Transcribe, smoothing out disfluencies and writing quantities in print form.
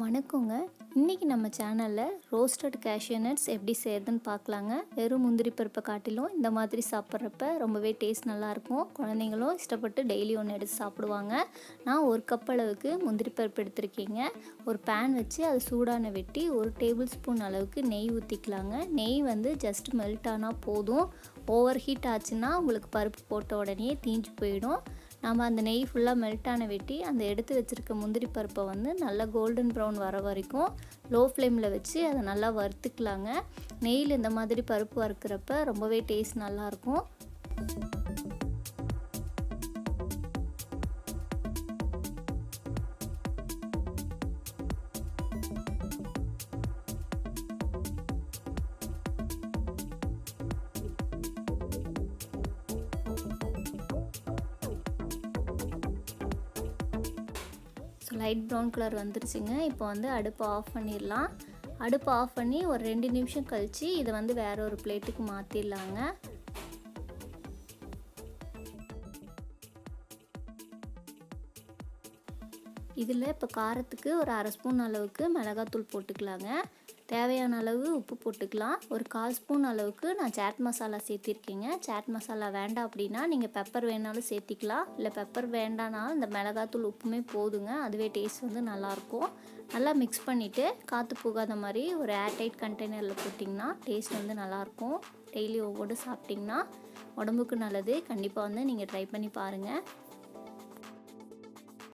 வணக்கங்க. இன்றைக்கி நம்ம சேனலில் ரோஸ்டட் கேஷ்யூ நட்ஸ் எப்படி செய்கிறதுன்னு பார்க்கலாங்க. வெறும் முந்திரி பருப்பை காட்டிலும் இந்த மாதிரி சாப்பிட்றப்ப ரொம்பவே டேஸ்ட் நல்லாயிருக்கும். குழந்தைங்களும் இஷ்டப்பட்டு டெய்லி ஒன்று எடுத்து சாப்பிடுவாங்க. நான் ஒரு கப் அளவுக்கு முந்திரி பருப்பு எடுத்திருக்கேங்க. ஒரு பேன் வச்சு அது சூடான வெட்டி 1 டேபிள் ஸ்பூன் அளவுக்கு நெய் ஊற்றிக்கலாங்க. நெய் வந்து ஜஸ்ட் மெல்ட் ஆனால் போதும். ஓவர் ஹீட் ஆச்சுன்னா உங்களுக்கு பருப்பு போட்ட உடனே தீஞ்சு போயிடும். நம்ம அந்த நெய் ஃபுல்லாக மெல்ட் ஆன வெட்டி அந்த எடுத்து வச்சுருக்க முந்திரி பருப்பை வந்து நல்லா கோல்டன் ப்ரௌன் வர வரைக்கும் லோ ஃப்ளேமில் வச்சு அதை நல்லா வறுத்துக்கலாங்க. நெய்யில் இந்த மாதிரி பருப்பு வறுக்கிறப்ப ரொம்பவே டேஸ்ட் நல்லாயிருக்கும். லைட் ப்ரௌன் கலர் வந்துருச்சுங்க. இப்போ வந்து அடுப்பை ஆஃப் பண்ணிடலாம். அடுப்பை ஆஃப் பண்ணி ஒரு 2 நிமிஷம் கழித்து இதை வந்து வேற ஒரு பிளேட்டுக்கு மாற்றிடலாங்க. இதில் இப்போ காரத்துக்கு ஒரு 1/2 ஸ்பூன் அளவுக்கு மிளகாத்தூள் போட்டுக்கலாங்க. தேவையான அளவு உப்பு போட்டுக்கலாம். ஒரு 1/4 ஸ்பூன் அளவுக்கு நான் சாட் மசாலா சேர்த்திருக்கேங்க. சாட் மசாலா வேண்டாம் அப்படின்னா நீங்கள் பெப்பர் வேணாலும் சேர்த்திக்கலாம். இல்லை பெப்பர் வேண்டானாலும் இந்த மிளகாத்தூள் உப்புமே போதுங்க. அதுவே டேஸ்ட் வந்து நல்லாயிருக்கும். நல்லா மிக்ஸ் பண்ணிவிட்டு காற்று போகாத மாதிரி ஒரு ஏர்டைட் கண்டெய்னரில் போட்டிங்கன்னா டேஸ்ட் வந்து நல்லாயிருக்கும். டெய்லி ஒவ்வொரு சாப்பிட்டிங்கன்னா உடம்புக்கு நல்லது. கண்டிப்பாக வந்து நீங்கள் ட்ரை பண்ணி பாருங்கள்.